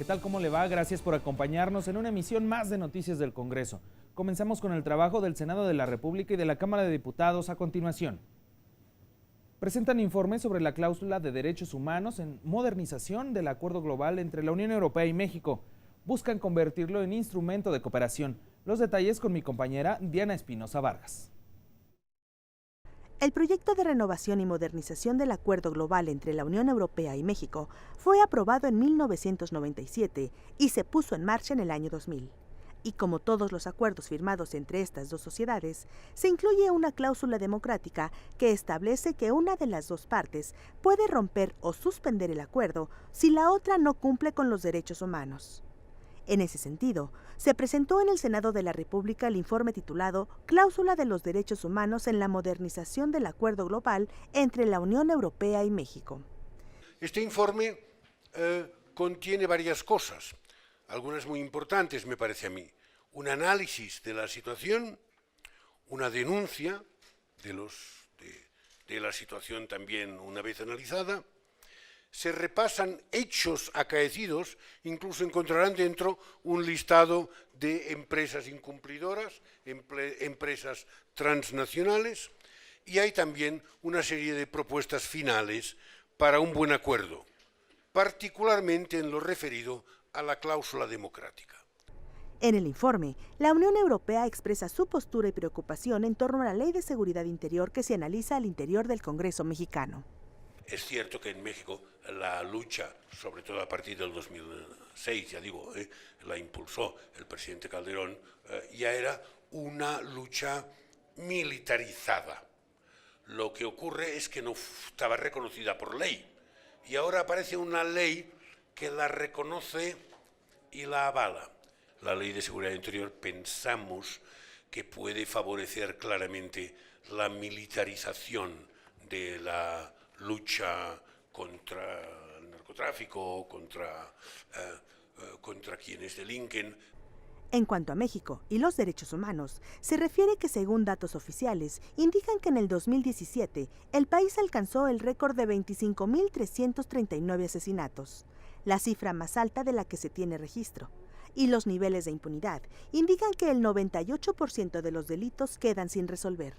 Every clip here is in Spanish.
¿Qué tal? ¿Cómo le va? Gracias por acompañarnos en una emisión más de Noticias del Congreso. Comenzamos con el trabajo del Senado de la República y de la Cámara de Diputados a continuación. Presentan informes sobre la cláusula de derechos humanos en modernización del acuerdo global entre la Unión Europea y México. Buscan convertirlo en instrumento de cooperación. Los detalles con mi compañera Diana Espinosa Vargas. El proyecto de renovación y modernización del Acuerdo Global entre la Unión Europea y México fue aprobado en 1997 y se puso en marcha en el año 2000. Y como todos los acuerdos firmados entre estas dos sociedades, se incluye una cláusula democrática que establece que una de las dos partes puede romper o suspender el acuerdo si la otra no cumple con los derechos humanos. En ese sentido, se presentó en el Senado de la República el informe titulado Cláusula de los Derechos Humanos en la modernización del Acuerdo Global entre la Unión Europea y México. Este informe contiene varias cosas, algunas muy importantes me parece a mí. Un análisis de la situación, una denuncia de la situación también una vez analizada. Se repasan hechos acaecidos, incluso encontrarán dentro un listado de empresas incumplidoras, empresas transnacionales, y hay también una serie de propuestas finales para un buen acuerdo, particularmente en lo referido a la cláusula democrática. En el informe, la Unión Europea expresa su postura y preocupación en torno a la Ley de Seguridad Interior que se analiza al interior del Congreso mexicano. Es cierto que en México la lucha, sobre todo a partir del 2006, ya digo, la impulsó el presidente Calderón, ya era una lucha militarizada. Lo que ocurre es que no estaba reconocida por ley y ahora aparece una ley que la reconoce y la avala. La Ley de Seguridad Interior pensamos que puede favorecer claramente la militarización de la lucha contra el narcotráfico, contra quienes delinquen. En cuanto a México y los derechos humanos, se refiere que según datos oficiales, indican que en el 2017 el país alcanzó el récord de 25.339 asesinatos, la cifra más alta de la que se tiene registro. Y los niveles de impunidad indican que el 98% de los delitos quedan sin resolver.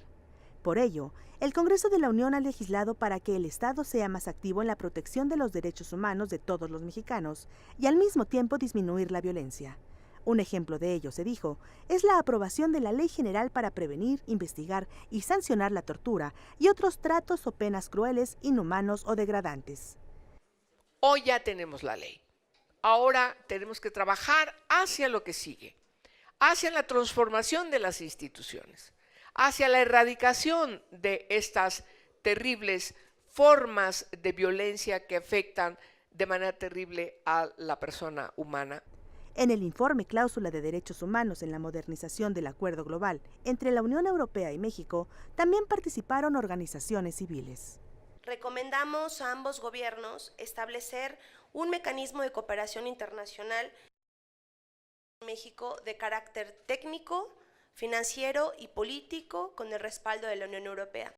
Por ello, el Congreso de la Unión ha legislado para que el Estado sea más activo en la protección de los derechos humanos de todos los mexicanos y al mismo tiempo disminuir la violencia. Un ejemplo de ello, se dijo, es la aprobación de la Ley General para prevenir, investigar y sancionar la tortura y otros tratos o penas crueles, inhumanos o degradantes. Hoy ya tenemos la ley. Ahora tenemos que trabajar hacia lo que sigue, hacia la transformación de las instituciones, hacia la erradicación de estas terribles formas de violencia que afectan de manera terrible a la persona humana. En el informe Cláusula de Derechos Humanos en la modernización del Acuerdo Global entre la Unión Europea y México, también participaron organizaciones civiles. Recomendamos a ambos gobiernos establecer un mecanismo de cooperación internacional en México de carácter técnico, financiero y político con el respaldo de la Unión Europea.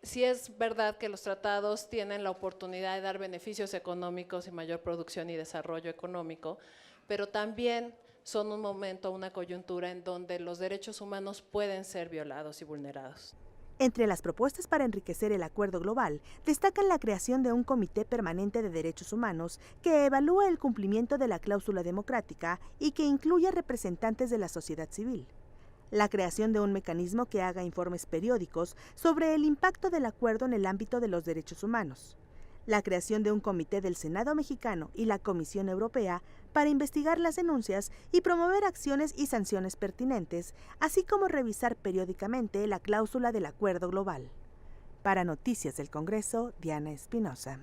Sí es verdad que los tratados tienen la oportunidad de dar beneficios económicos y mayor producción y desarrollo económico, pero también son un momento, una coyuntura en donde los derechos humanos pueden ser violados y vulnerados. Entre las propuestas para enriquecer el acuerdo global, destacan la creación de un Comité Permanente de Derechos Humanos que evalúe el cumplimiento de la cláusula democrática y que incluya representantes de la sociedad civil. La creación de un mecanismo que haga informes periódicos sobre el impacto del acuerdo en el ámbito de los derechos humanos. La creación de un comité del Senado mexicano y la Comisión Europea para investigar las denuncias y promover acciones y sanciones pertinentes, así como revisar periódicamente la cláusula del Acuerdo Global. Para Noticias del Congreso, Diana Espinosa.